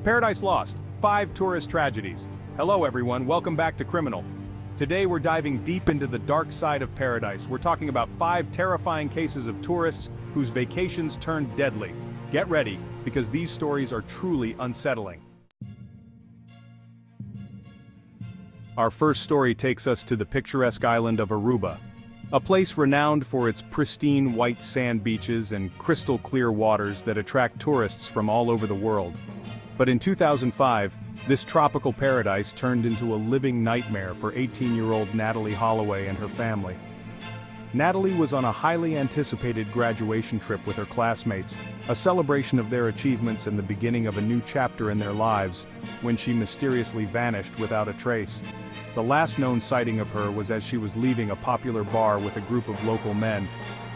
Paradise Lost, 5 Tourist Tragedies. Hello everyone, welcome back to Criminal. Today we're diving deep into the dark side of paradise. We're talking about 5 terrifying cases of tourists whose vacations turned deadly. Get ready, because these stories are truly unsettling. Our first story takes us to the picturesque island of Aruba, a place renowned for its pristine white sand beaches and crystal clear waters that attract tourists from all over the world. But in 2005, this tropical paradise turned into a living nightmare for 18-year-old Natalee Holloway and her family. Natalee was on a highly anticipated graduation trip with her classmates, a celebration of their achievements and the beginning of a new chapter in their lives, when she mysteriously vanished without a trace. The last known sighting of her was as she was leaving a popular bar with a group of local men,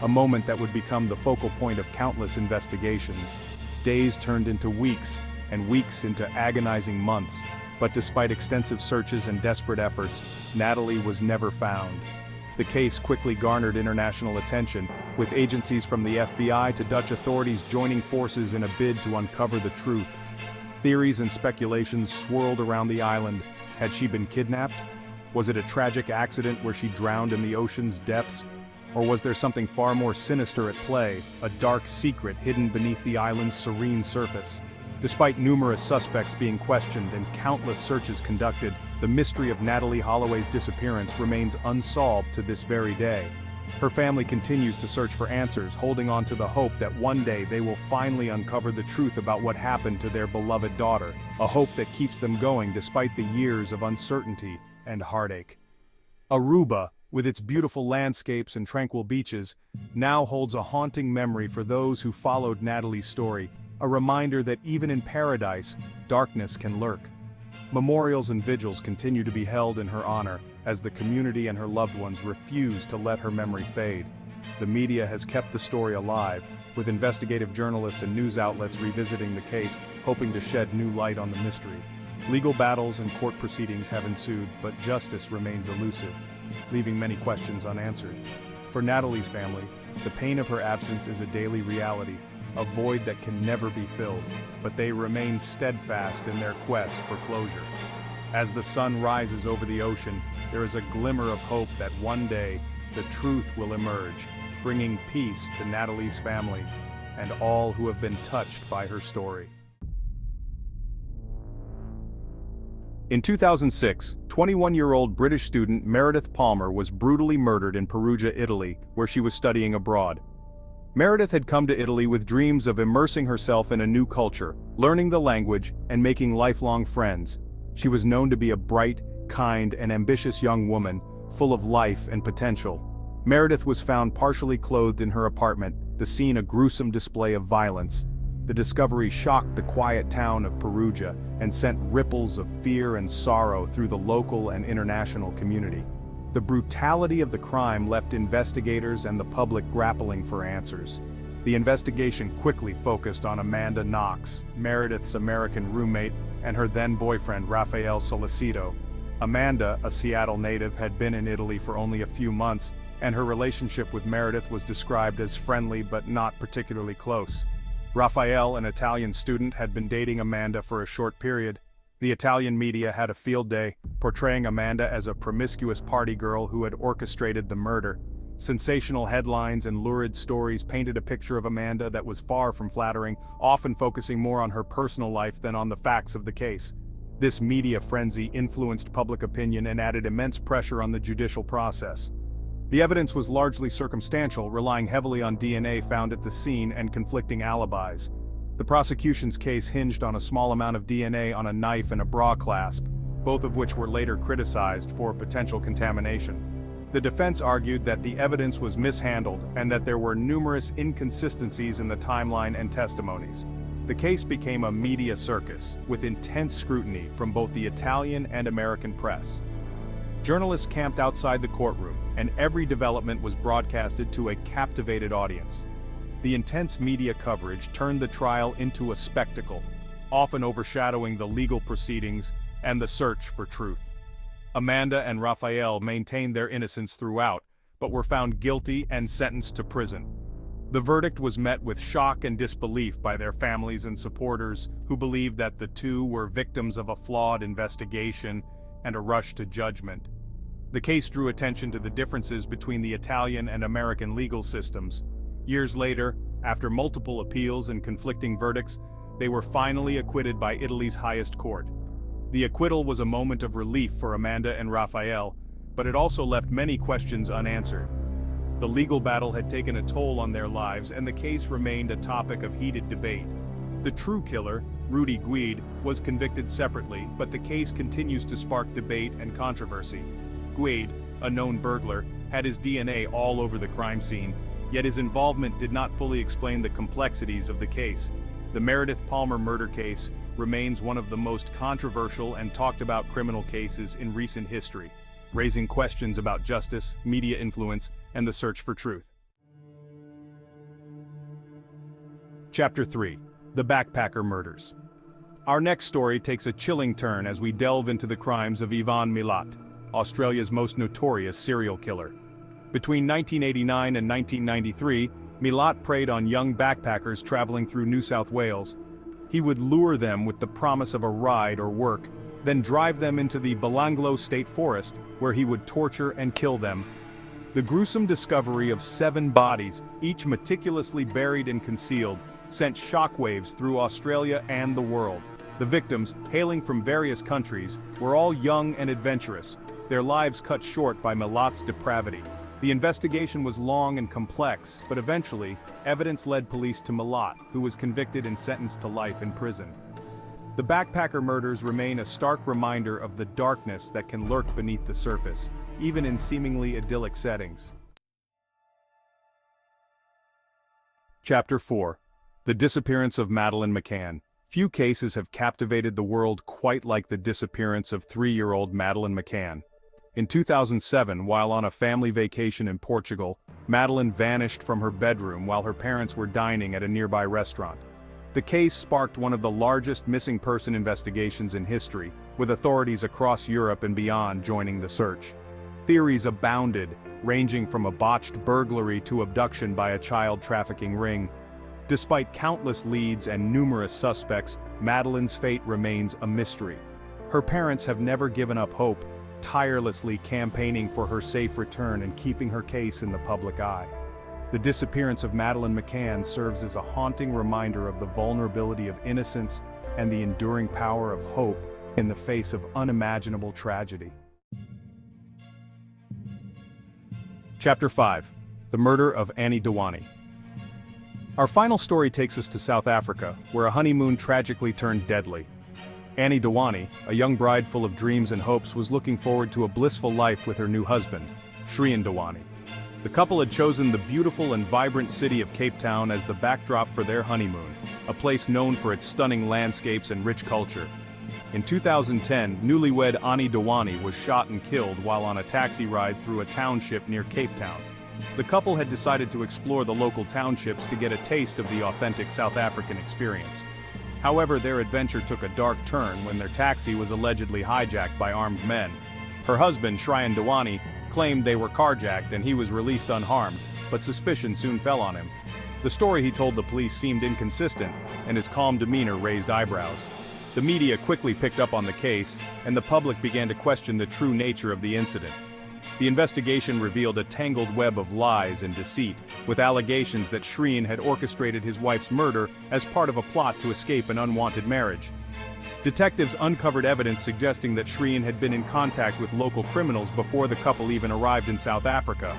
a moment that would become the focal point of countless investigations. Days turned into weeks, and weeks into agonizing months, but despite extensive searches and desperate efforts, Natalee was never found. The case quickly garnered international attention, with agencies from the FBI to Dutch authorities joining forces in a bid to uncover the truth. Theories and speculations swirled around the island. Had she been kidnapped? Was it a tragic accident where she drowned in the ocean's depths? Or was there something far more sinister at play, a dark secret hidden beneath the island's serene surface? Despite numerous suspects being questioned and countless searches conducted, the mystery of Natalee Holloway's disappearance remains unsolved to this very day. Her family continues to search for answers, holding on to the hope that one day they will finally uncover the truth about what happened to their beloved daughter, a hope that keeps them going despite the years of uncertainty and heartache. Aruba, with its beautiful landscapes and tranquil beaches, now holds a haunting memory for those who followed Natalee's story, a reminder that even in paradise, darkness can lurk. Memorials and vigils continue to be held in her honor, as the community and her loved ones refuse to let her memory fade. The media has kept the story alive, with investigative journalists and news outlets revisiting the case, hoping to shed new light on the mystery. Legal battles and court proceedings have ensued, but justice remains elusive, leaving many questions unanswered. For Natalee's family, the pain of her absence is a daily reality, a void that can never be filled, but they remain steadfast in their quest for closure. As the sun rises over the ocean, there is a glimmer of hope that one day, the truth will emerge, bringing peace to Natalee's family and all who have been touched by her story. In 2006, 21-year-old British student Meredith Palmer was brutally murdered in Perugia, Italy, where she was studying abroad. Meredith had come to Italy with dreams of immersing herself in a new culture, learning the language, and making lifelong friends. She was known to be a bright, kind, and ambitious young woman, full of life and potential. Meredith was found partially clothed in her apartment, the scene a gruesome display of violence. The discovery shocked the quiet town of Perugia and sent ripples of fear and sorrow through the local and international community. The brutality of the crime left investigators and the public grappling for answers. The investigation quickly focused on Amanda Knox, Meredith's American roommate, and her then-boyfriend Rafael Solicito. Amanda, a Seattle native, had been in Italy for only a few months, and her relationship with Meredith was described as friendly but not particularly close. Rafael, an Italian student, had been dating Amanda for a short period. The Italian media had a field day, portraying Amanda as a promiscuous party girl who had orchestrated the murder. Sensational headlines and lurid stories painted a picture of Amanda that was far from flattering, often focusing more on her personal life than on the facts of the case. This media frenzy influenced public opinion and added immense pressure on the judicial process. The evidence was largely circumstantial, relying heavily on DNA found at the scene and conflicting alibis. The prosecution's case hinged on a small amount of DNA on a knife and a bra clasp, both of which were later criticized for potential contamination. The defense argued that the evidence was mishandled and that there were numerous inconsistencies in the timeline and testimonies. The case became a media circus, with intense scrutiny from both the Italian and American press. Journalists camped outside the courtroom, and every development was broadcasted to a captivated audience. The intense media coverage turned the trial into a spectacle, often overshadowing the legal proceedings and the search for truth. Amanda and Rafael maintained their innocence throughout, but were found guilty and sentenced to prison. The verdict was met with shock and disbelief by their families and supporters, who believed that the two were victims of a flawed investigation and a rush to judgment. The case drew attention to the differences between the Italian and American legal systems. Years later, after multiple appeals and conflicting verdicts, they were finally acquitted by Italy's highest court. The acquittal was a moment of relief for Amanda and Raphael, but it also left many questions unanswered. The legal battle had taken a toll on their lives, and the case remained a topic of heated debate. The true killer, Rudy Guidi, was convicted separately, but the case continues to spark debate and controversy. Guidi, a known burglar, had his DNA all over the crime scene, yet his involvement did not fully explain the complexities of the case. The Meredith Palmer murder case remains one of the most controversial and talked about criminal cases in recent history, raising questions about justice, media influence, and the search for truth. Chapter 3: The Backpacker Murders. Our next story takes a chilling turn as we delve into the crimes of Ivan Milat, Australia's most notorious serial killer. Between 1989 and 1993, Milat preyed on young backpackers traveling through New South Wales. He would lure them with the promise of a ride or work, then drive them into the Belanglo State Forest, where he would torture and kill them. The gruesome discovery of 7 bodies, each meticulously buried and concealed, sent shockwaves through Australia and the world. The victims, hailing from various countries, were all young and adventurous, their lives cut short by Milat's depravity. The investigation was long and complex, but eventually, evidence led police to Milat, who was convicted and sentenced to life in prison. The backpacker murders remain a stark reminder of the darkness that can lurk beneath the surface, even in seemingly idyllic settings. Chapter 4: The Disappearance of Madeleine McCann. Few cases have captivated the world quite like the disappearance of 3-year-old Madeleine McCann. In 2007, while on a family vacation in Portugal, Madeleine vanished from her bedroom while her parents were dining at a nearby restaurant. The case sparked one of the largest missing person investigations in history, with authorities across Europe and beyond joining the search. Theories abounded, ranging from a botched burglary to abduction by a child trafficking ring. Despite countless leads and numerous suspects, Madeleine's fate remains a mystery. Her parents have never given up hope, tirelessly campaigning for her safe return and keeping her case in the public eye. The disappearance of Madeleine McCann serves as a haunting reminder of the vulnerability of innocence and the enduring power of hope in the face of unimaginable tragedy. Chapter 5: The Murder of Annie Dewani. Our final story takes us to South Africa, where a honeymoon tragically turned deadly. Annie Dewani, a young bride full of dreams and hopes, was looking forward to a blissful life with her new husband, Shrien Dewani. The couple had chosen the beautiful and vibrant city of Cape Town as the backdrop for their honeymoon, a place known for its stunning landscapes and rich culture. In 2010, newlywed Annie Dewani was shot and killed while on a taxi ride through a township near Cape Town. The couple had decided to explore the local townships to get a taste of the authentic South African experience. However, their adventure took a dark turn when their taxi was allegedly hijacked by armed men. Her husband, Shrien Dewani, claimed they were carjacked and he was released unharmed, but suspicion soon fell on him. The story he told the police seemed inconsistent, and his calm demeanor raised eyebrows. The media quickly picked up on the case, and the public began to question the true nature of the incident. The investigation revealed a tangled web of lies and deceit, with allegations that Shrien had orchestrated his wife's murder as part of a plot to escape an unwanted marriage. Detectives uncovered evidence suggesting that Shrien had been in contact with local criminals before the couple even arrived in South Africa.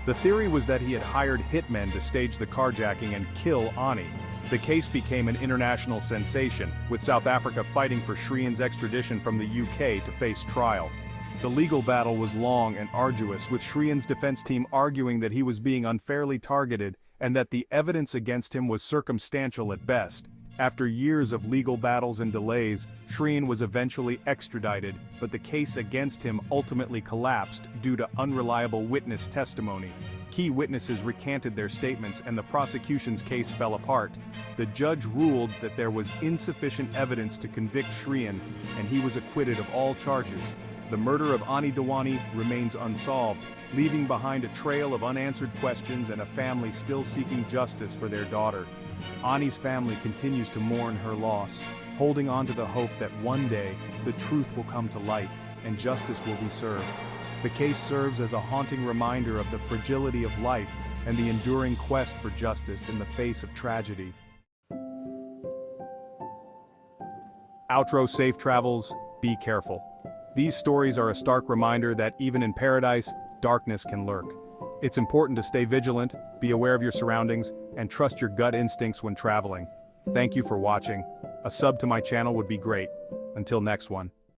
The theory was that he had hired hitmen to stage the carjacking and kill Annie. The case became an international sensation, with South Africa fighting for Shrien's extradition from the UK to face trial. The legal battle was long and arduous, with Shrien's defense team arguing that he was being unfairly targeted and that the evidence against him was circumstantial at best. After years of legal battles and delays, Shrien was eventually extradited, but the case against him ultimately collapsed due to unreliable witness testimony. Key witnesses recanted their statements and the prosecution's case fell apart. The judge ruled that there was insufficient evidence to convict Shrien, and he was acquitted of all charges. the murder of Ani Dewani remains unsolved, leaving behind a trail of unanswered questions and a family still seeking justice for their daughter. Ani's family continues to mourn her loss, holding on to the hope that one day, the truth will come to light, and justice will be served. The case serves as a haunting reminder of the fragility of life and the enduring quest for justice in the face of tragedy. Outro: safe travels, be careful. These stories are a stark reminder that even in paradise, darkness can lurk. It's important to stay vigilant, be aware of your surroundings, and trust your gut instincts when traveling. Thank you for watching. A sub to my channel would be great. Until next one.